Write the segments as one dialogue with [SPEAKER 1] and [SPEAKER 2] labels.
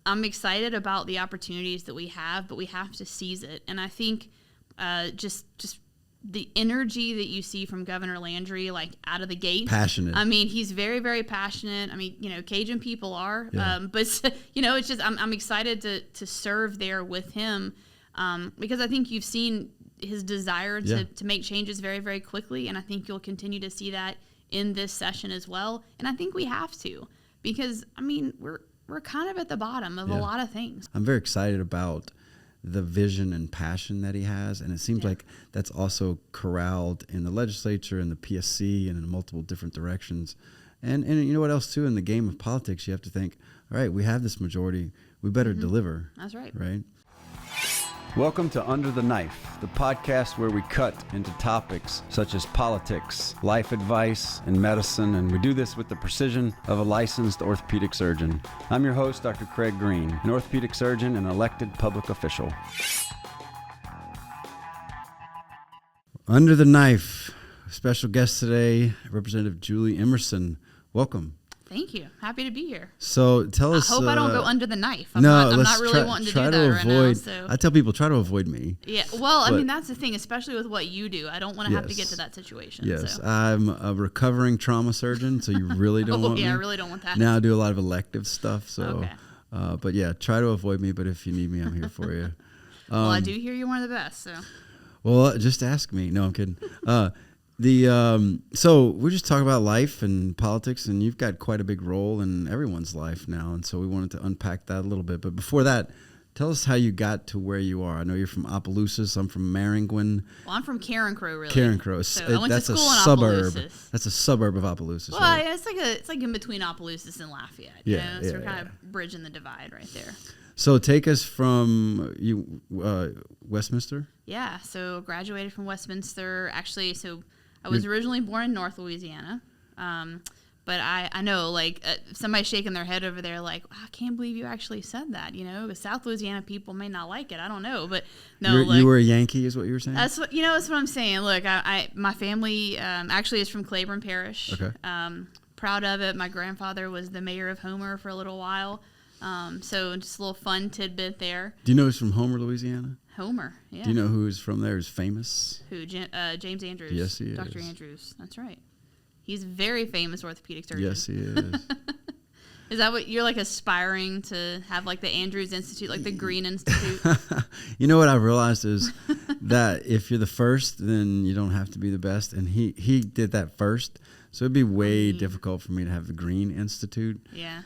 [SPEAKER 1] I'm excited about the opportunities that we have, but we have to seize it. And I think just the energy that you see from Governor Landry, like out of the gate.
[SPEAKER 2] Passionate.
[SPEAKER 1] I mean, he's very, very passionate. I mean, Cajun people are, but it's just, I'm excited to serve there with him because I think you've seen his desire to make changes very, very quickly. And I think you'll continue to see that in this session as well. And I think we have to, because I mean, we're kind of at the bottom of a lot of things.
[SPEAKER 2] I'm very excited about the vision and passion that he has, and it seems like that's also corralled in the legislature and the PSC and in multiple different directions. And you know what else too, in the game of politics, you have to think, all right, we have this majority, we better deliver.
[SPEAKER 1] That's right.
[SPEAKER 2] Right? Welcome to Under the Knife, the podcast where we cut into topics such as politics, life advice, and medicine, and we do this with the precision of a licensed orthopedic surgeon. I'm your host, Dr. Craig Green, an orthopedic surgeon and elected public official. Under the Knife, special guest today, Representative Julie Emerson. Welcome.
[SPEAKER 1] Thank you. Happy to be here.
[SPEAKER 2] So tell us.
[SPEAKER 1] I hope I don't go under the knife. I'm
[SPEAKER 2] not
[SPEAKER 1] really wanting to do that right now. So.
[SPEAKER 2] I tell people, try to avoid me.
[SPEAKER 1] Yeah. Well, I mean, that's the thing, especially with what you do. I don't want to have to get to that situation.
[SPEAKER 2] Yes.
[SPEAKER 1] So.
[SPEAKER 2] I'm a recovering trauma surgeon, so you really don't want me.
[SPEAKER 1] I really don't want that.
[SPEAKER 2] Now I do a lot of elective stuff. So,
[SPEAKER 1] okay.
[SPEAKER 2] But yeah, try to avoid me. But if you need me, I'm here for you.
[SPEAKER 1] Well, I do hear you're one of the best. So.
[SPEAKER 2] Well, just ask me. No, I'm kidding. So we're just talking about life and politics, and you've got quite a big role in everyone's life now, and so we wanted to unpack that a little bit. But before that, tell us how you got to where you are. I know you're from Opelousas. I'm from Maringouin.
[SPEAKER 1] Well, I'm from Carencro, really.
[SPEAKER 2] Carencro.
[SPEAKER 1] So I went to school in
[SPEAKER 2] suburb.
[SPEAKER 1] Opelousas.
[SPEAKER 2] That's a suburb of Opelousas.
[SPEAKER 1] Well,
[SPEAKER 2] right?
[SPEAKER 1] it's like in between Opelousas and Lafayette. So we're kind of bridging the divide right there.
[SPEAKER 2] So take us from Westminster.
[SPEAKER 1] Yeah. So graduated from Westminster. Actually, I was originally born in North Louisiana, but I know, like, somebody's shaking their head over there like, I can't believe you actually said that, the South Louisiana people may not like it. I don't know, but no.
[SPEAKER 2] You were a Yankee is what you were saying?
[SPEAKER 1] That's what I'm saying. Look, my family actually is from Claiborne Parish.
[SPEAKER 2] Okay.
[SPEAKER 1] Proud of it. My grandfather was the mayor of Homer for a little while. So just a little fun tidbit there.
[SPEAKER 2] Do you know who's from Homer, Louisiana?
[SPEAKER 1] Homer, yeah.
[SPEAKER 2] Do you know who's from there? Who's famous?
[SPEAKER 1] Who? James Andrews.
[SPEAKER 2] Yes, he is.
[SPEAKER 1] Dr. Andrews. That's right. He's a very famous orthopedic surgeon.
[SPEAKER 2] Yes, he is.
[SPEAKER 1] Is that what you're like aspiring to have, like the Andrews Institute, like the Green Institute?
[SPEAKER 2] You know what I've realized is that if you're the first, then you don't have to be the best. And he did that first. So it'd be way difficult for me to have the Green Institute.
[SPEAKER 1] Yeah.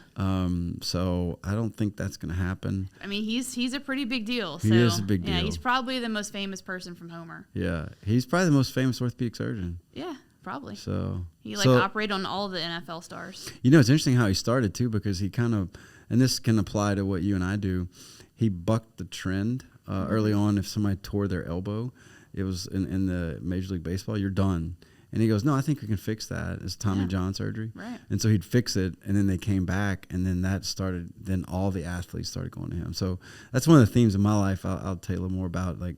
[SPEAKER 2] So I don't think that's going to happen.
[SPEAKER 1] I mean, he's a pretty big deal. So,
[SPEAKER 2] he is a big deal.
[SPEAKER 1] Yeah, he's probably the most famous person from Homer.
[SPEAKER 2] Yeah, he's probably the most famous orthopedic surgeon.
[SPEAKER 1] Yeah, probably.
[SPEAKER 2] So
[SPEAKER 1] he operated on all the NFL stars.
[SPEAKER 2] It's interesting how he started too, because he kind of, and this can apply to what you and I do. He bucked the trend early on. If somebody tore their elbow, it was in the Major League Baseball, you're done. And he goes, no, I think we can fix that. It's Tommy John surgery.
[SPEAKER 1] Right.
[SPEAKER 2] And so he'd fix it, and then they came back, and then then all the athletes started going to him. So that's one of the themes of my life I'll tell you a little more about. Like,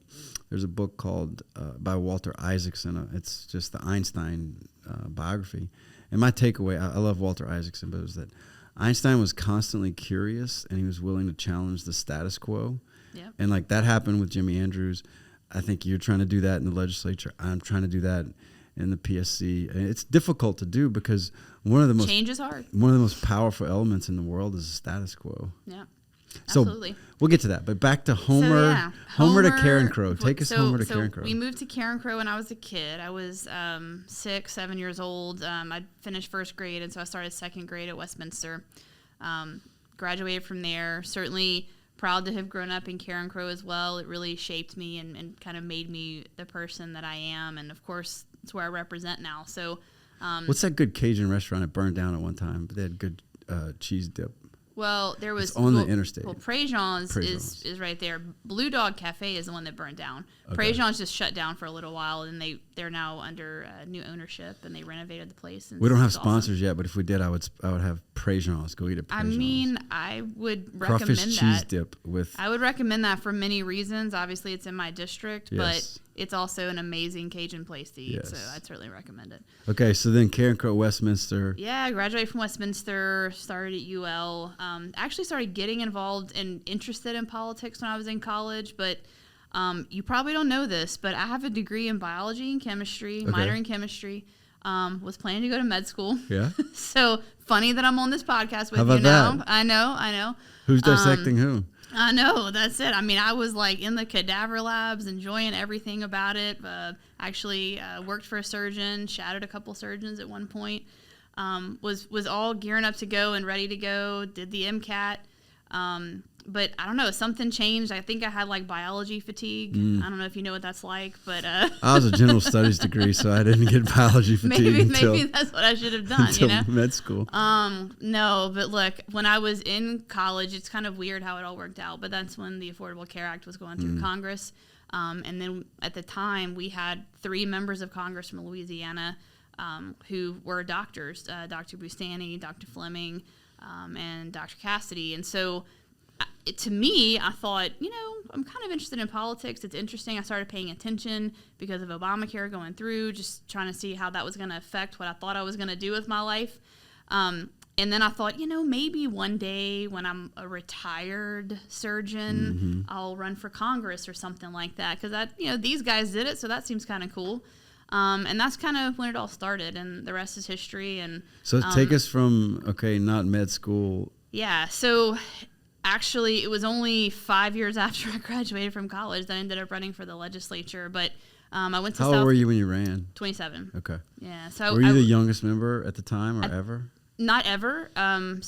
[SPEAKER 2] there's a book called by Walter Isaacson. It's just the Einstein biography. And my takeaway, I love Walter Isaacson, but it was that Einstein was constantly curious, and he was willing to challenge the status quo.
[SPEAKER 1] Yep.
[SPEAKER 2] And like that happened with Jimmy Andrews. I think you're trying to do that in the legislature. I'm trying to do that in the PSC. And it's difficult to do because
[SPEAKER 1] change is hard.
[SPEAKER 2] One of the most powerful elements in the world is the status quo.
[SPEAKER 1] Yeah.
[SPEAKER 2] So
[SPEAKER 1] absolutely.
[SPEAKER 2] We'll get to that, but back to Homer. Homer to Carencro. Take us Homer to Carencro.
[SPEAKER 1] We moved to Carencro when I was a kid. I was 6, 7 years old. I finished first grade, and so I started second grade at Westminster. Graduated from there. Certainly proud to have grown up in Carencro as well. It really shaped me and kind of made me the person that I am. And of course, it's where I represent now. So,
[SPEAKER 2] what's that good Cajun restaurant that burned down at one time? But they had good cheese dip.
[SPEAKER 1] Well, there was...
[SPEAKER 2] It's on the interstate.
[SPEAKER 1] Well, Appropriations is right there. Blue Dog Cafe is the one that burned down. Okay. Appropriations just shut down for a little while, and they're now under new ownership, and they renovated the place. And
[SPEAKER 2] we don't have sponsors yet, but if we did, I would have Appropriations. Go eat at Appropriations.
[SPEAKER 1] I mean, I would recommend
[SPEAKER 2] crawfish cheese dip with...
[SPEAKER 1] I would recommend that for many reasons. Obviously, it's in my district, but it's also an amazing Cajun place to eat, so I'd certainly recommend it.
[SPEAKER 2] Okay, so then Carencro, Westminster.
[SPEAKER 1] Yeah, I graduated from Westminster, started at UL. Actually started getting involved and interested in politics when I was in college, but you probably don't know this, but I have a degree in biology and chemistry, minor in chemistry. Was planning to go to med school. Yeah. So funny that I'm on this podcast with you now. That? I know.
[SPEAKER 2] Who's dissecting who?
[SPEAKER 1] I know, that's it. I mean, I was like in the cadaver labs, enjoying everything about it. Actually worked for a surgeon, shadowed a couple surgeons at one point. Was all gearing up to go and ready to go. Did the MCAT. But I don't know, something changed. I think I had like biology fatigue. I don't know if you know what that's like, but
[SPEAKER 2] I was a general studies degree, so I didn't get biology fatigue
[SPEAKER 1] maybe that's what I should have done,
[SPEAKER 2] until med school.
[SPEAKER 1] No, but look, when I was in college, it's kind of weird how it all worked out, but that's when the Affordable Care Act was going through Congress. And then at the time, we had 3 members of Congress from Louisiana who were doctors, Dr. Bustani, Dr. Fleming, and Dr. Cassidy. And so to me, I thought, I'm kind of interested in politics. It's interesting. I started paying attention because of Obamacare going through, just trying to see how that was going to affect what I thought I was going to do with my life. And then I thought, maybe one day when I'm a retired surgeon, I'll run for Congress or something like that. Because these guys did it, so that seems kind of cool. And that's kind of when it all started, and the rest is history. And
[SPEAKER 2] so take us from not med school.
[SPEAKER 1] Yeah. So actually, it was only 5 years after I graduated from college that I ended up running for the legislature. But I went to
[SPEAKER 2] How old were you when you ran?
[SPEAKER 1] 27.
[SPEAKER 2] Okay.
[SPEAKER 1] Yeah. So
[SPEAKER 2] were you the youngest member at the time or ever?
[SPEAKER 1] Not ever. And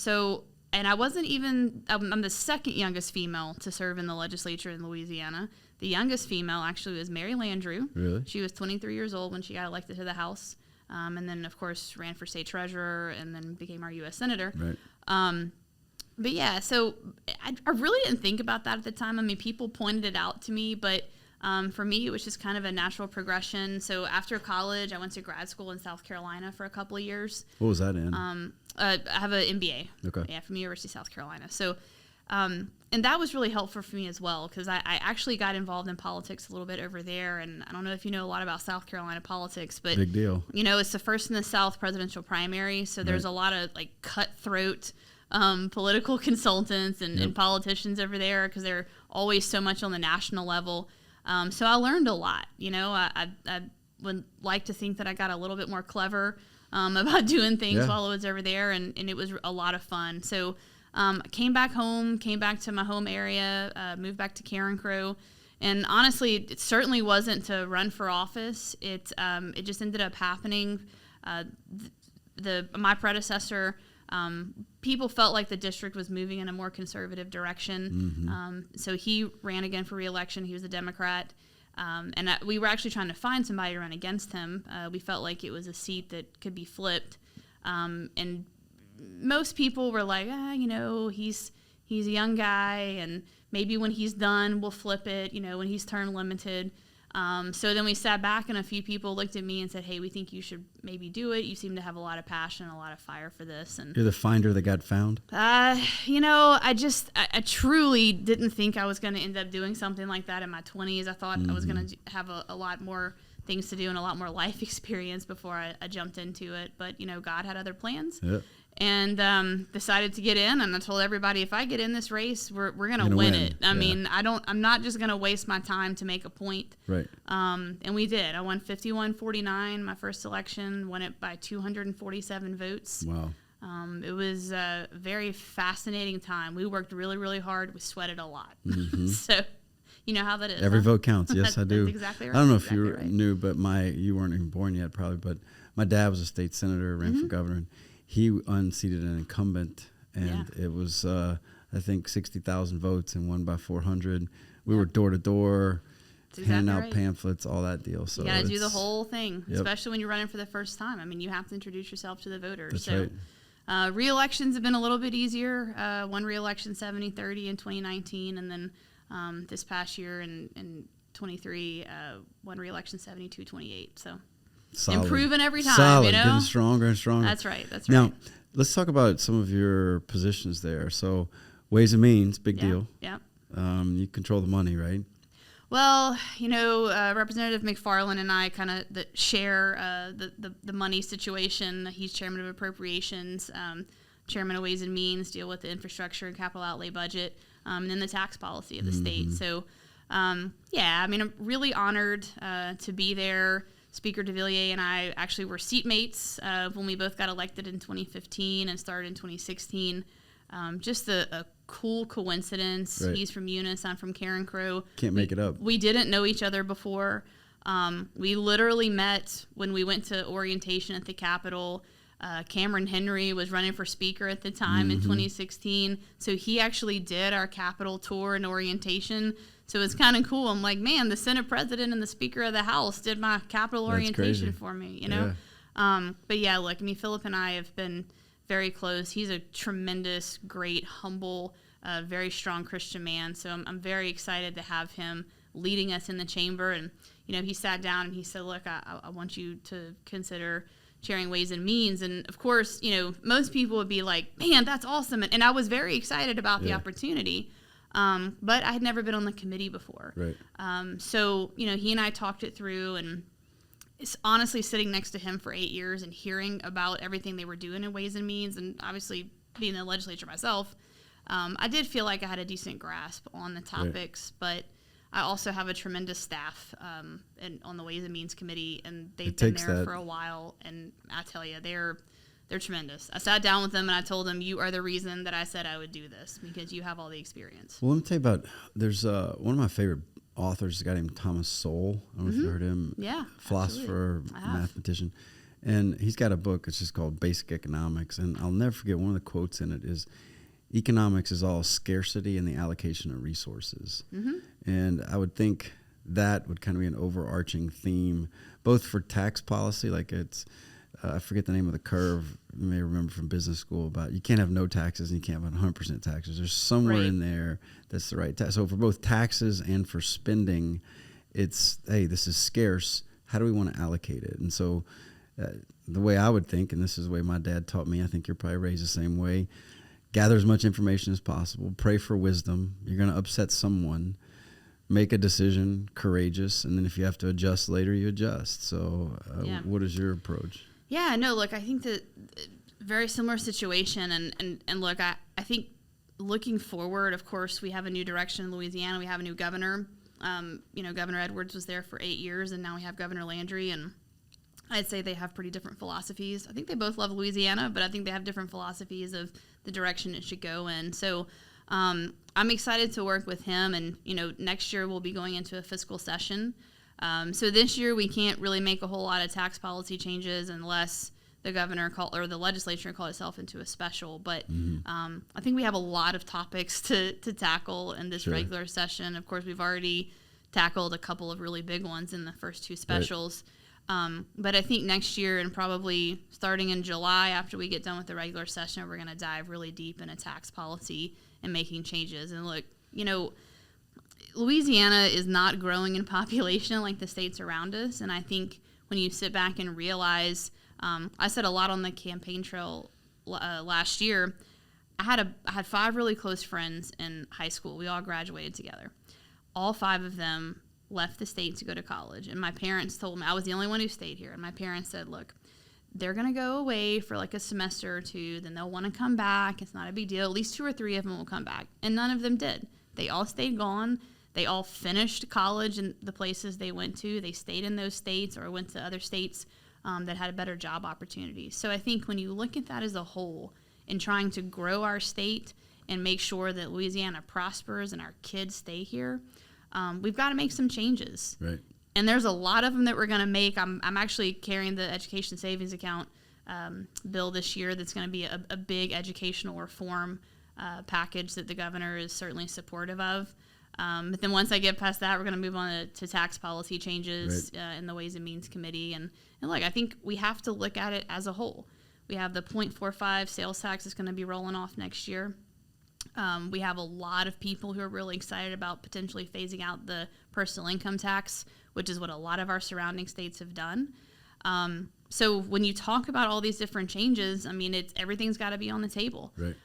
[SPEAKER 1] I wasn't even, I'm the second youngest female to serve in the legislature in Louisiana. The youngest female actually was Mary Landrieu.
[SPEAKER 2] Really?
[SPEAKER 1] She was 23 years old when she got elected to the House. And then, of course, ran for state treasurer and then became our U.S. senator.
[SPEAKER 2] Right.
[SPEAKER 1] But yeah, so I really didn't think about that at the time. I mean, people pointed it out to me, but for me, it was just kind of a natural progression. So after college, I went to grad school in South Carolina for a couple of years.
[SPEAKER 2] What was that in?
[SPEAKER 1] I have an MBA.
[SPEAKER 2] Okay.
[SPEAKER 1] Yeah, from University of South Carolina. So, and that was really helpful for me as well, because I actually got involved in politics a little bit over there. And I don't know if you know a lot about South Carolina politics, but
[SPEAKER 2] big deal.
[SPEAKER 1] It's the first in the South presidential primary. So there's a lot of like cutthroat political consultants and politicians over there, because they're always so much on the national level. So I learned a lot. I would like to think that I got a little bit more clever about doing things while I was over there, and it was a lot of fun. So I came back home, came back to my home area, moved back to Carencro, and honestly, it certainly wasn't to run for office. It just ended up happening. My predecessor. People felt like the district was moving in a more conservative direction. So he ran again for re-election. He was a Democrat. And we were actually trying to find somebody to run against him. We felt like it was a seat that could be flipped. And most people were like, he's a young guy, and maybe when he's done, we'll flip it, when he's term limited. So then we sat back, and a few people looked at me and said, hey, we think you should maybe do it. You seem to have a lot of passion, a lot of fire for this. And
[SPEAKER 2] you're the finder that got found?
[SPEAKER 1] I truly didn't think I was going to end up doing something like that in my 20s. I thought I was going to have a lot more things to do and a lot more life experience before I jumped into it. But, God had other plans.
[SPEAKER 2] Yep.
[SPEAKER 1] And decided to get in, and I told everybody, if I get in this race, we're gonna win it. I mean, I'm not just gonna waste my time to make a point.
[SPEAKER 2] Right.
[SPEAKER 1] And we did. I won 51-49 my first election, won it by 247 votes.
[SPEAKER 2] Wow.
[SPEAKER 1] It was a very fascinating time. We worked really, really hard. We sweated a lot. So you know how that is.
[SPEAKER 2] Every vote counts. Yes, I do.
[SPEAKER 1] That's exactly right.
[SPEAKER 2] I don't know if you knew, but you weren't even born yet probably, but my dad was a state senator, ran for governor. And he unseated an incumbent, and it was, I think, 60,000 votes and won by 400. We were door to door, handing out pamphlets, all that deal. So
[SPEAKER 1] you got to do the whole thing, especially when you're running for the first time. I mean, you have to introduce yourself to the voters.
[SPEAKER 2] That's right.
[SPEAKER 1] Re-elections have been a little bit easier. One re-election 70-30 in 2019, and then this past year in 23, one re-election 72-28. So.
[SPEAKER 2] Solid.
[SPEAKER 1] Improving every time,
[SPEAKER 2] Solid. Getting stronger and stronger.
[SPEAKER 1] That's right.
[SPEAKER 2] Now, let's talk about some of your positions there. So, Ways and Means, big deal.
[SPEAKER 1] Yeah.
[SPEAKER 2] You control the money, right?
[SPEAKER 1] Well, Representative McFarland and I kind of share the money situation. He's chairman of Appropriations. chairman of Ways and Means, deal with the infrastructure and capital outlay budget, and then the tax policy of the state. So, yeah, I mean, I'm really honored to be there. Speaker DeVilliers and I actually were seatmates when we both got elected in 2015 and started in 2016. Just a cool coincidence.
[SPEAKER 2] Right.
[SPEAKER 1] He's from Eunice, I'm from Carencro.
[SPEAKER 2] Can't make it up.
[SPEAKER 1] We didn't know each other before. We literally met when we went to orientation at the Capitol. Cameron Henry was running for speaker at the time in 2016. So he actually did our Capitol tour and orientation. So it's kind of cool. I'm like, man, the Senate president and the Speaker of the House did my Capitol orientation for me, you know? Yeah. But yeah, look, I mean, Philip and I have been very close. He's a tremendous, great, humble, very strong Christian man. So I'm very excited to have him leading us in the chamber. And, you know, he sat down and he said, look, I want you to consider chairing Ways and Means. And of course, you know, most people would be like, man, that's awesome. And I was very excited about the opportunity. But I had never been on the committee before. Right. So, you know, he and I talked it through, and it's honestly sitting next to him for 8 years and hearing about everything they were doing in Ways and Means, and obviously being in the legislature myself, I did feel like I had a decent grasp on the topics, but I also have a tremendous staff on the Ways and Means committee, and they've been there for a while, and I tell you, they're tremendous. I sat down with them and I told them, you are the reason that I said I would do this, because you have all the experience.
[SPEAKER 2] Well, let me tell you about, there's one of my favorite authors, a guy named Thomas Sowell. I don't know if you heard him. Yeah. Philosopher, mathematician. And he's got a book, it's just called Basic Economics. And I'll never forget, one of the quotes in it is, economics is all scarcity and the allocation of resources. And I would think that would kind of be an overarching theme, both for tax policy, like it's, I forget the name of the curve. You may remember from business school about you can't have no taxes and you can't have 100% taxes. There's somewhere in there that's the right tax. So for both taxes and for spending, it's, hey, this is scarce. How do we want to allocate it? And so the way I would think, and this is the way my dad taught me, I think you're probably raised the same way, gather as much information as possible, pray for wisdom. You're going to upset someone. Make a decision, courageous, and then if you have to adjust later, you adjust. So what is your approach?
[SPEAKER 1] Yeah, no, look, I think that very similar situation. And look, I think looking forward, of course, we have a new direction in Louisiana. We have a new governor. You know, Governor Edwards was there for 8 years, and now we have Governor Landry. And I'd say they have pretty different philosophies. I think they both love Louisiana, but I think they have different philosophies of the direction it should go in. So I'm excited to work with him. And, you know, next year we'll be going into a fiscal session. So this year we can't really make a whole lot of tax policy changes unless the governor or the legislature call itself into a special. But I think we have a lot of topics to tackle in this regular session. Of course, we've already tackled a couple of really big ones in the first two specials. But I think next year, and probably starting in July after we get done with the regular session, we're going to dive really deep into tax policy and making changes. And look, you know, Louisiana is not growing in population like the states around us, and I think when you sit back and realize, I said a lot on the campaign trail last year. I had 5 really close friends in high school. We all graduated together. All 5 of them left the state to go to college, and my parents told me, I was the only one who stayed here, and my parents said, look, they're going to go away for like a semester or 2, then they'll want to come back. It's not a big deal. At least 2 or 3 of them will come back, and none of them did. They all stayed gone. They all finished college in the places they went to. They stayed in those states or went to other states that had better job opportunities. So I think when you look at that as a whole and trying to grow our state and make sure that Louisiana prospers and our kids stay here, we've got to make some changes. Right. And there's a lot of them that we're going to make. I'm actually carrying the education savings account bill this year that's going to be a big educational reform package that the governor is certainly supportive of. But then once I get past that, we're going to move on to tax policy changes in the Ways and Means Committee. And look, I think we have to look at it as a whole. We have the 0.45 sales tax that's going to be rolling off next year. We have a lot of people who are really excited about potentially phasing out the personal income tax, which is what a lot of our surrounding states have done. So when you talk about all these different changes, I mean, everything's got to be on the table. Right.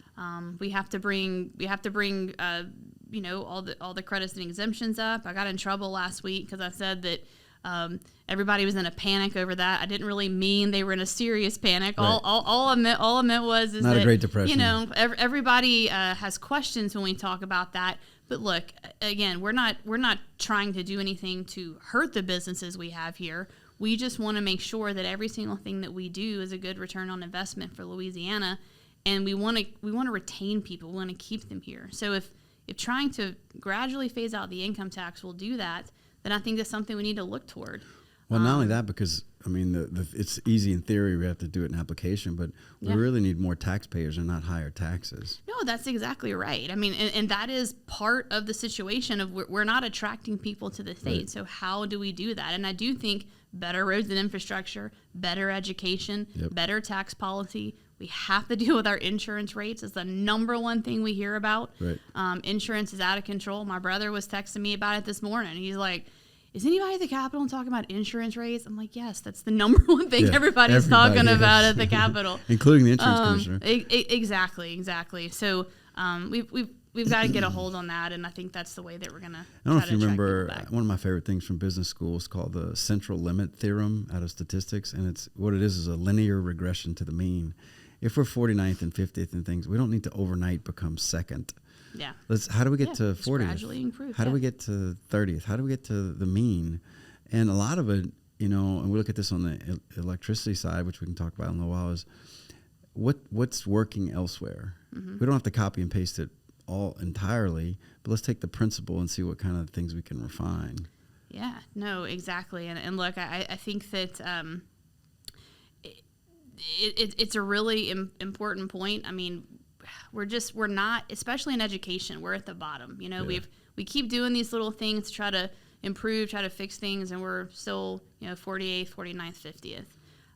[SPEAKER 1] We have to bring you know, all the credits and exemptions up. I got in trouble last week because I said that Everybody was in a panic over that. I didn't really mean they were in a serious panic. Right. All I meant was
[SPEAKER 2] not a Great Depression.
[SPEAKER 1] Everybody has questions when we talk about that. But look, again, we're not trying to do anything to hurt the businesses we have here. We just want to make sure that every single thing that we do is a good return on investment for Louisiana, and we want to retain people. We want to keep them here. So if trying to gradually phase out the income tax will do that, then I think that's something we need to look toward.
[SPEAKER 2] Well, not only that, because I mean, it's easy in theory. We have to do it in application, but we really need more taxpayers and not higher taxes.
[SPEAKER 1] No, that's exactly right. I mean, and that is part of the situation of we're not attracting people to the state. Right. So how do we do that? And I do think better roads and infrastructure, better education, better tax policy. We have to deal with our insurance rates. It's the number one thing we hear about. Right. Insurance is out of control. My brother was texting me about it this morning. He's like, is anybody at the Capitol talking about insurance rates? I'm like, yes, that's the number one thing everybody's talking about at the Capitol.
[SPEAKER 2] Including the insurance commissioner.
[SPEAKER 1] Exactly. So we've got to get a hold on that, and I think that's the way that we're going to
[SPEAKER 2] I don't know if you remember, one of my favorite things from business school is called the central limit theorem out of statistics, and it's what it is a linear regression to the mean. If we're 49th and 50th and things, we don't need to overnight become second.
[SPEAKER 1] Yeah.
[SPEAKER 2] How do we get to 40th?
[SPEAKER 1] Gradually improve.
[SPEAKER 2] How do we get to 30th? How do we get to the mean? And a lot of it, and we look at this on the electricity side, which we can talk about in a little while, is what's working elsewhere. Mm-hmm. We don't have to copy and paste it all entirely, but let's take the principle and see what kind of things we can refine.
[SPEAKER 1] Yeah, no, exactly. And look, I think that it's a really important point. I mean, we're not, especially in education, we're at the bottom. We keep doing these little things to try to improve, try to fix things, and we're still 48th, 49th,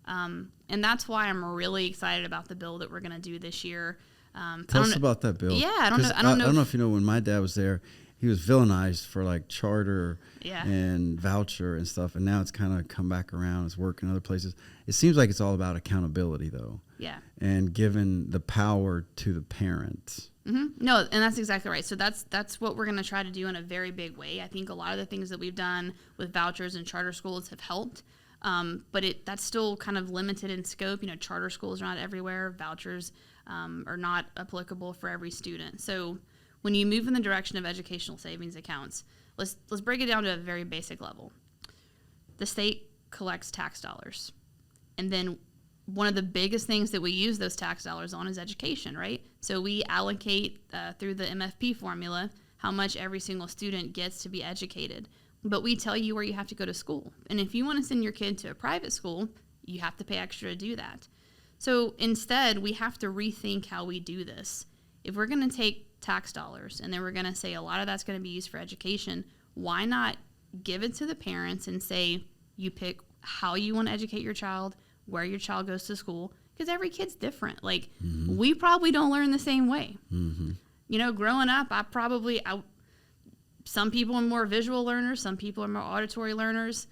[SPEAKER 1] 50th. And that's why I'm really excited about the bill that we're going to do this year.
[SPEAKER 2] Tell us about that bill.
[SPEAKER 1] Yeah, I don't know
[SPEAKER 2] if you know, when my dad was there, he was villainized for like charter and voucher and stuff, and now it's kind of come back around. It's working other places. It seems like it's all about accountability, though.
[SPEAKER 1] Yeah.
[SPEAKER 2] And giving the power to the parents.
[SPEAKER 1] Mm-hmm. No, and that's exactly right. So that's what we're going to try to do in a very big way. I think a lot of the things that we've done with vouchers and charter schools have helped, but that's still kind of limited in scope. Charter schools are not everywhere. Vouchers are not applicable for every student. So when you move in the direction of educational savings accounts, let's break it down to a very basic level. The state collects tax dollars, and then one of the biggest things that we use those tax dollars on is education, right? So we allocate through the MFP formula how much every single student gets to be educated. But we tell you where you have to go to school. And if you want to send your kid to a private school, you have to pay extra to do that. So instead, we have to rethink how we do this. If we're going to take tax dollars and then we're going to say a lot of that's going to be used for education, why not give it to the parents and say you pick how you want to educate your child, where your child goes to school, because every kid's different. Like, we probably don't learn the same way. Mm-hmm. Growing up, some people are more visual learners, some people are more auditory learners,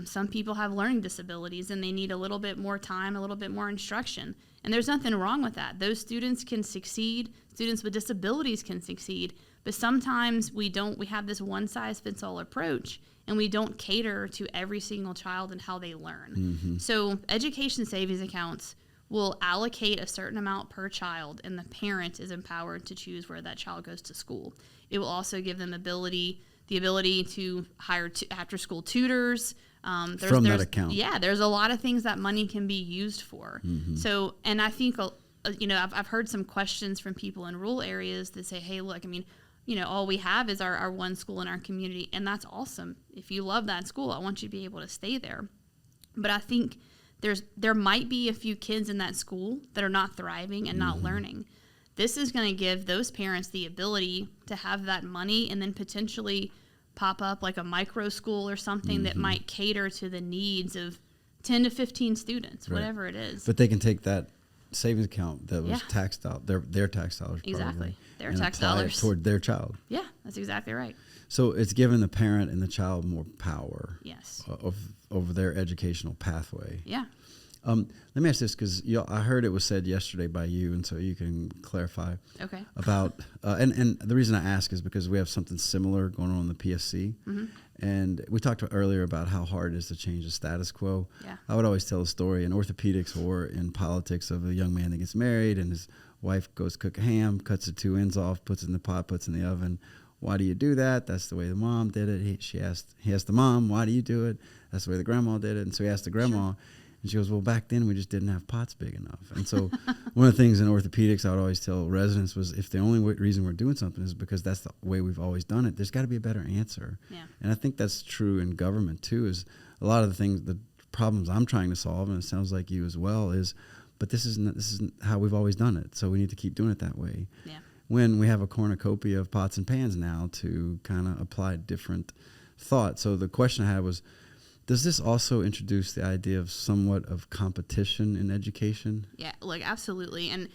[SPEAKER 1] some people have learning disabilities and they need a little bit more time, a little bit more instruction. And there's nothing wrong with that. Those students can succeed. Students with disabilities can succeed. But sometimes we have this one-size-fits-all approach, and we don't cater to every single child and how they learn. Mm-hmm. So education savings accounts will allocate a certain amount per child, and the parent is empowered to choose where that child goes to school. It will also give them the ability to hire after-school tutors.
[SPEAKER 2] From that account.
[SPEAKER 1] Yeah, there's a lot of things that money can be used for. Mm-hmm. So, and I think, I've heard some questions from people in rural areas that say, hey, look, all we have is our one school in our community, and that's awesome. If you love that school, I want you to be able to stay there. But I think there might be a few kids in that school that are not thriving and not learning. This is going to give those parents the ability to have that money and then potentially pop up like a micro school or something that might cater to the needs of 10 to 15 students, whatever it is.
[SPEAKER 2] But they can take that savings account that was taxed out, their tax dollars,
[SPEAKER 1] exactly, their
[SPEAKER 2] and
[SPEAKER 1] tax
[SPEAKER 2] apply
[SPEAKER 1] dollars
[SPEAKER 2] it toward their child.
[SPEAKER 1] Yeah, that's exactly right.
[SPEAKER 2] So it's giving the parent and the child more power.
[SPEAKER 1] Yes.
[SPEAKER 2] Over their educational pathway.
[SPEAKER 1] Yeah.
[SPEAKER 2] Let me ask this, because I heard it was said yesterday by you, and so you can clarify.
[SPEAKER 1] Okay.
[SPEAKER 2] About and the reason I ask is because we have something similar going on in the PSC, and we talked earlier about how hard it is to change the status quo.
[SPEAKER 1] Yeah.
[SPEAKER 2] I would always tell a story in orthopedics or in politics of a young man that gets married and his wife goes cook a ham, cuts the two ends off, puts it in the pot, puts it in the oven. Why do you do that? That's the way the mom did it. He asked the mom, why do you do it? That's the way the grandma did it. And so he asked the grandma, and she goes, well, back then we just didn't have pots big enough. And so one of the things in orthopedics I would always tell residents was, if the only reason we're doing something is because that's the way we've always done it, there's got to be a better answer.
[SPEAKER 1] Yeah.
[SPEAKER 2] And I think that's true in government too, is a lot of the things, the problems I'm trying to solve, and it sounds like you as well, is, but this isn't how we've always done it. So we need to keep doing it that way.
[SPEAKER 1] Yeah.
[SPEAKER 2] When we have a cornucopia of pots and pans now to kind of apply different thought. So the question I had was, does this also introduce the idea of somewhat of competition in education?
[SPEAKER 1] Yeah, like absolutely. And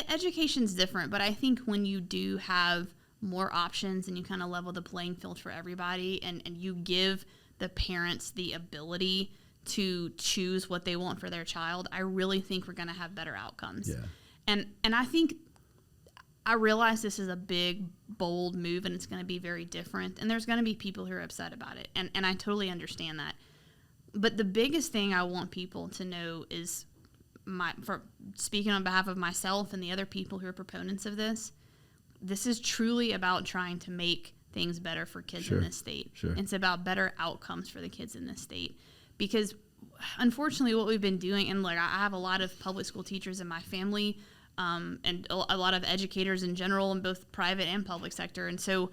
[SPEAKER 1] education's different, but I think when you do have more options and you kind of level the playing field for everybody, and you give the parents the ability to choose what they want for their child, I really think we're going to have better outcomes.
[SPEAKER 2] Yeah.
[SPEAKER 1] And I think I realize this is a big, bold move, and it's going to be very different. And there's going to be people who are upset about it. And I totally understand that. But the biggest thing I want people to know is, for speaking on behalf of myself and the other people who are proponents of this is truly about trying to make things better for kids in this state.
[SPEAKER 2] Sure.
[SPEAKER 1] It's about better outcomes for the kids in this state. Because unfortunately what we've been doing, and like I have a lot of public school teachers in my family, and a lot of educators in general in both private and public sector. And so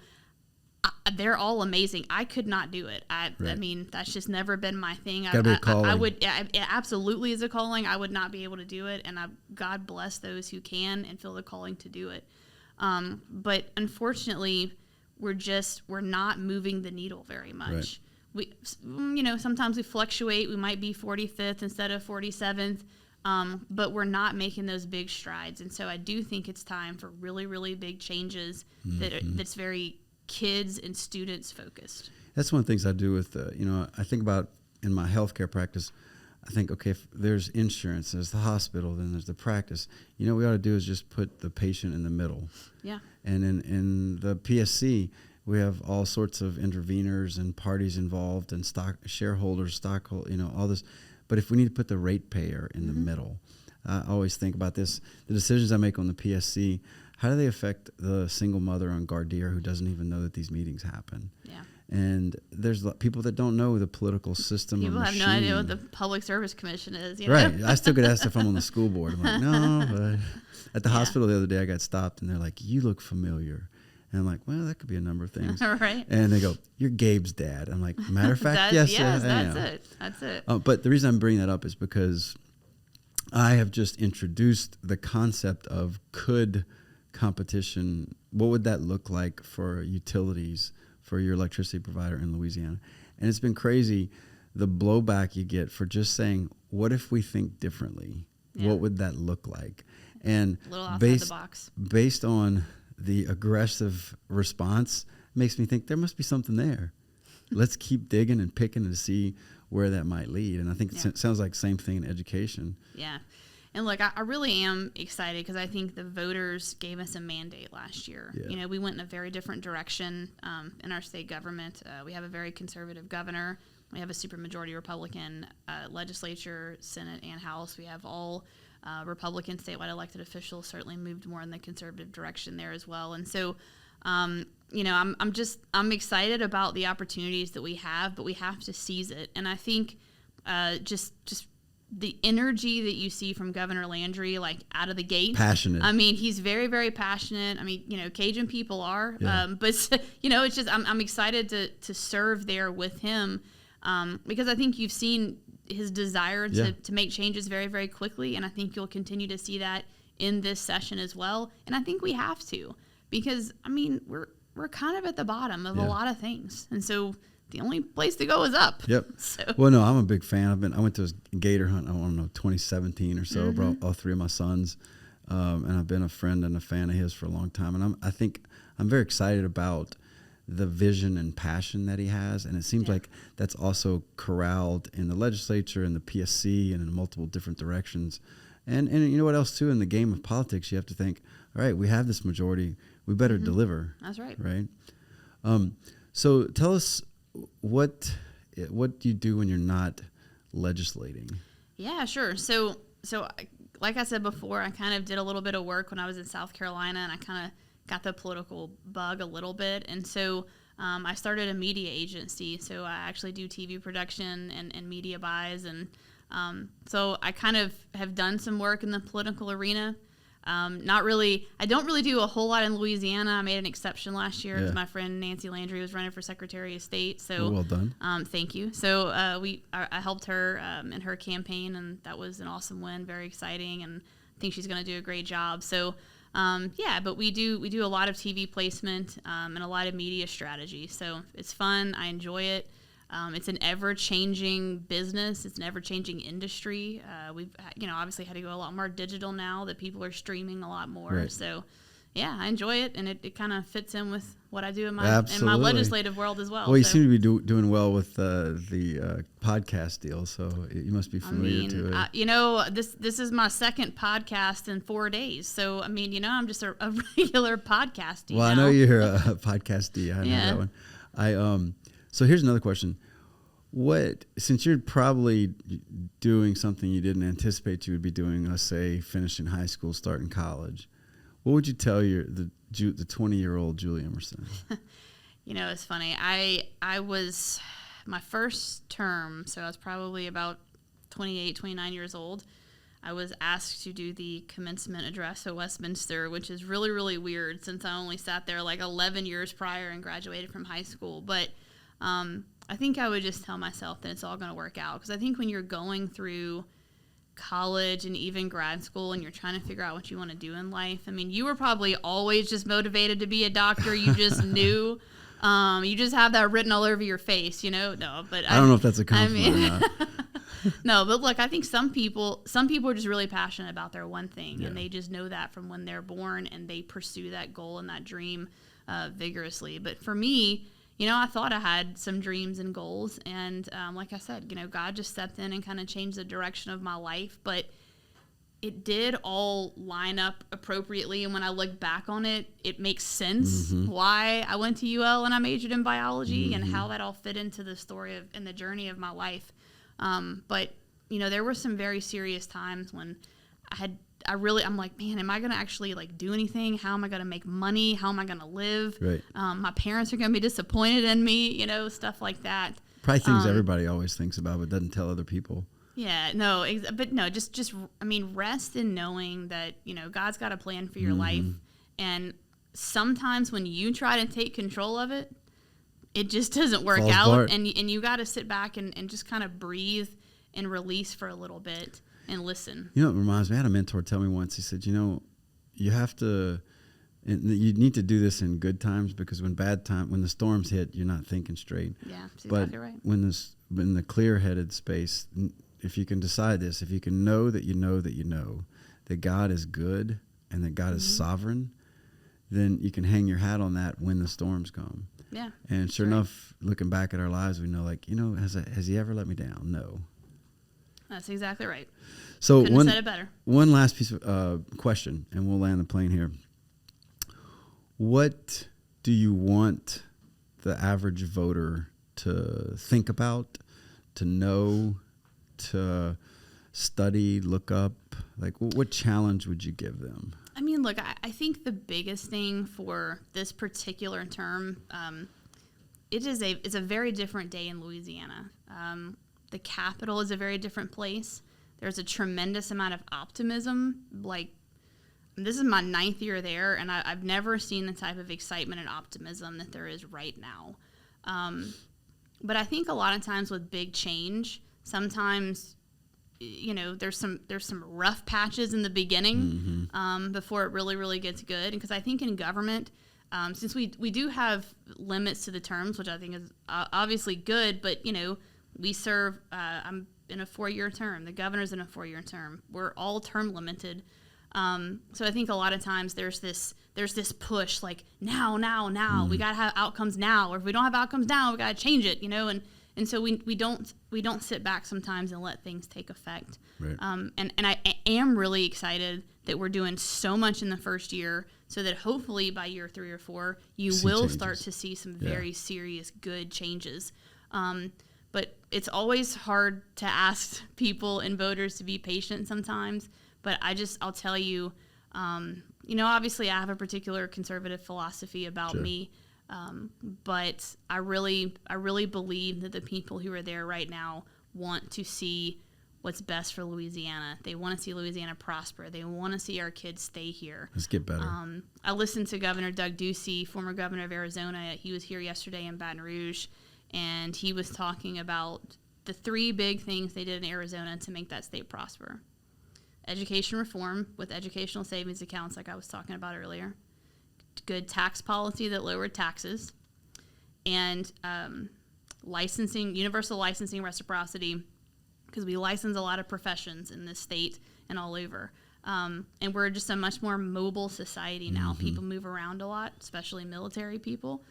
[SPEAKER 1] they're all amazing. I could not do it. I mean, that's just never been my thing.
[SPEAKER 2] Gotta be a calling.
[SPEAKER 1] It absolutely is a calling. I would not be able to do it. And God bless those who can and feel the calling to do it. But unfortunately, we're not moving the needle very much. Right. Sometimes we fluctuate. We might be 45th instead of 47th. But we're not making those big strides. And so I do think it's time for really, really big changes that's very kids and students focused.
[SPEAKER 2] That's one of the things I do with, I think about in my healthcare practice, I think, okay, if there's insurance, there's the hospital, then there's the practice. What we ought to do is just put the patient in the middle.
[SPEAKER 1] Yeah.
[SPEAKER 2] And in the PSC, we have all sorts of interveners and parties involved and shareholders, all this. But if we need to put the ratepayer in the middle, I always think about this. The decisions I make on the PSC, how do they affect the single mother on Gardeer who doesn't even know that these meetings happen? Yeah. And there's people that don't know the political system.
[SPEAKER 1] People have no idea what the Public Service Commission is.
[SPEAKER 2] Right. I still get asked if I'm on the school board. I'm like, no. But at the hospital the other day, I got stopped, and they're like, you look familiar. And I'm like, well, that could be a number of things.
[SPEAKER 1] Right.
[SPEAKER 2] And they go, you're Gabe's dad. I'm like, matter of fact, yes,
[SPEAKER 1] that's it.
[SPEAKER 2] But the reason I'm bringing that up is because I have just introduced the concept of could competition, what would that look like for utilities, for your electricity provider in Louisiana? And it's been crazy, the blowback you get for just saying, what if we think differently? Yeah. What would that look like? And
[SPEAKER 1] a little outside the box.
[SPEAKER 2] Based on the aggressive response, makes me think there must be something there. Let's keep digging and picking to see where that might lead. And I think it sounds like the same thing in education.
[SPEAKER 1] Yeah. And look, I really am excited because I think the voters gave us a mandate last year. Yeah. We went in a very different direction in our state government. We have a very conservative governor. We have a supermajority Republican legislature, Senate, and House. We have all Republican statewide elected officials certainly moved more in the conservative direction there as well. And so, I'm excited about the opportunities that we have, but we have to seize it. And I think just the energy that you see from Governor Landry, like out of the gate.
[SPEAKER 2] Passionate.
[SPEAKER 1] I mean, he's very, very passionate. I mean, Cajun people are, but it's just, I'm excited to serve there with him because I think you've seen his desire to make changes very, very quickly. And I think you'll continue to see that in this session as well. And I think we have to, because I mean, we're kind of at the bottom of a lot of things. And so the only place to go is up.
[SPEAKER 2] Yep. So. Well, no, I'm a big fan. I went to a gator hunt, 2017 or so, brought all three of my sons. And I've been a friend and a fan of his for a long time. And I think I'm very excited about the vision and passion that he has. And it seems like that's also corralled in the legislature and the PSC and in multiple different directions. And you know what else too, in the game of politics, you have to think, all right, we have this majority, we better deliver.
[SPEAKER 1] That's right.
[SPEAKER 2] Right. So tell us what you do when you're not legislating.
[SPEAKER 1] Yeah, sure. So like I said before, I kind of did a little bit of work when I was in South Carolina, and I kind of got the political bug a little bit. And so I started a media agency. So I actually do TV production and media buys. And so I kind of have done some work in the political arena. Not really. I don't really do a whole lot in Louisiana. I made an exception last year because my friend Nancy Landry was running for Secretary of State. So
[SPEAKER 2] well done.
[SPEAKER 1] Thank you. So I helped her in her campaign, and that was an awesome win. Very exciting, and I think she's going to do a great job. So but we do a lot of TV placement and a lot of media strategy. So it's fun. I enjoy it. It's an ever-changing business. It's an ever-changing industry. We've, obviously had to go a lot more digital now that people are streaming a lot more.
[SPEAKER 2] Right.
[SPEAKER 1] So, yeah, I enjoy it, and it kind of fits in with what I do in my legislative world as well.
[SPEAKER 2] Well, you seem to be doing well with the podcast deal, so you must be familiar to it.
[SPEAKER 1] This is my second podcast in 4 days. So, I'm just a regular podcastie.
[SPEAKER 2] Well,
[SPEAKER 1] now.
[SPEAKER 2] I know you're a podcastee. I know that one. So here's another question. Since you're probably doing something you didn't anticipate you would be doing, let's say finishing high school, starting college, what would you tell the 20-year-old Julie Emerson?
[SPEAKER 1] It's funny. I was my first term, so I was probably about 28, 29 years old. I was asked to do the commencement address at Westminster, which is really, really weird since I only sat there like 11 years prior and graduated from high school. But I think I would just tell myself that it's all going to work out, because I think when you're going through college and even grad school and you're trying to figure out what you want to do in life, you were probably always just motivated to be a doctor. You just knew. You just have that written all over your face, No, but
[SPEAKER 2] I don't know if that's a compliment or not.
[SPEAKER 1] No, but look, I think some people are just really passionate about their one thing, and they just know that from when they're born, and they pursue that goal and that dream vigorously. But for me, I thought I had some dreams and goals, and like I said, God just stepped in and kind of changed the direction of my life, but it did all line up appropriately, and when I look back on it, it makes sense why I went to UL and I majored in biology and how that all fit into the story and the journey of my life. But there were some very serious times when I'm like, man, am I going to actually do anything? How am I going to make money? How am I going to live?
[SPEAKER 2] Right.
[SPEAKER 1] My parents are going to be disappointed in me, stuff like that.
[SPEAKER 2] Probably things everybody always thinks about but doesn't tell other people.
[SPEAKER 1] Yeah, no, but no, just rest in knowing that, God's got a plan for your life. And sometimes when you try to take control of it, it just doesn't work out. Apart. And you got to sit back and just kind of breathe and release for a little bit and listen.
[SPEAKER 2] It reminds me, I had a mentor tell me once, he said, you have to, you need to do this in good times, because when the storms hit, you're not thinking straight.
[SPEAKER 1] Yeah, that's exactly right.
[SPEAKER 2] When the clear-headed space, if you can decide this, if you can know that you know that you know that God is good and that God is sovereign, then you can hang your hat on that when the storms come.
[SPEAKER 1] Yeah.
[SPEAKER 2] And sure enough, looking back at our lives, we know, has he ever let me down? No.
[SPEAKER 1] That's exactly right.
[SPEAKER 2] So
[SPEAKER 1] couldn't have said it better.
[SPEAKER 2] One last piece of question, and we'll land the plane here. What do you want the average voter to think about, to know, to study, look up? What challenge would you give them?
[SPEAKER 1] Look, I think the biggest thing for this particular term, it's a very different day in Louisiana. The capital is a very different place. There's a tremendous amount of optimism. This is my 9th year there, and I've never seen the type of excitement and optimism that there is right now. But I think a lot of times with big change, sometimes there's some rough patches in the beginning before it really, really gets good. Because I think in government, since we do have limits to the terms, which I think is obviously good, but we serve. I'm in a 4-year term. The governor's in a 4-year term. We're all term limited. So I think a lot of times there's this push like now, we got to have outcomes now, or if we don't have outcomes now, we got to change it, and so we don't sit back sometimes and let things take effect.
[SPEAKER 2] Right.
[SPEAKER 1] And I am really excited that we're doing so much in the first year, so that hopefully by year 3 or 4, you will start to see some very serious good changes. But it's always hard to ask people and voters to be patient sometimes. But I'll tell you, obviously I have a particular conservative philosophy about me. But I really believe that the people who are there right now want to see what's best for Louisiana. They want to see Louisiana prosper. They want to see our kids stay here.
[SPEAKER 2] Let's get better.
[SPEAKER 1] I listened to Governor Doug Ducey, former governor of Arizona. He was here yesterday in Baton Rouge, and he was talking about the 3 big things they did in Arizona to make that state prosper. Education reform with educational savings accounts like I was talking about earlier. Good tax policy that lowered taxes, and universal licensing reciprocity, because we license a lot of professions in this state and all over. And we're just a much more mobile society now. Mm-hmm. People move around a lot, especially military people.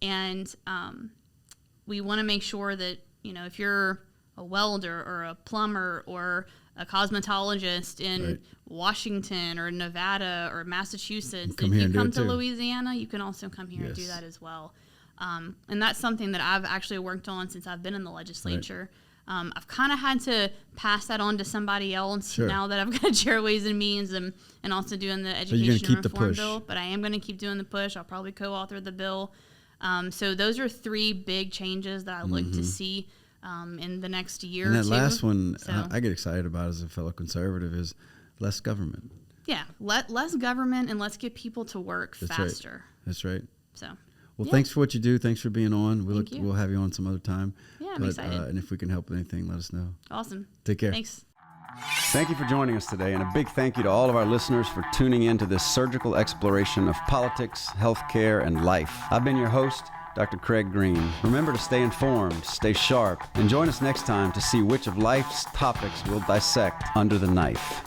[SPEAKER 1] And we want to make sure that, if you're a welder or a plumber or a cosmetologist in Washington or Nevada or Massachusetts, if you come to Louisiana, you can also come here and do that as well. And that's something that I've actually worked on since I've been in the legislature. I've kind of had to pass that on to somebody else now that I've got to chair Ways and Means and also doing the education reform bill. But I am going to keep doing the push. I'll probably co-author the bill. So those are 3 big changes that I look to see in the next year or 2.
[SPEAKER 2] And that last one I get excited about as a fellow conservative is less government.
[SPEAKER 1] Yeah, less government, and let's get people to work faster.
[SPEAKER 2] That's right.
[SPEAKER 1] So.
[SPEAKER 2] Well, thanks for what you do. Thanks for being on. We'll have you on some other time.
[SPEAKER 1] Yeah, I'm excited.
[SPEAKER 2] And if we can help with anything, let us know.
[SPEAKER 1] Awesome.
[SPEAKER 2] Take care.
[SPEAKER 1] Thanks.
[SPEAKER 2] Thank you for joining us today, and a big thank you to all of our listeners for tuning in to this surgical exploration of politics, healthcare, and life. I've been your host, Dr. Craig Green. Remember to stay informed, stay sharp, and join us next time to see which of life's topics we'll dissect under the knife.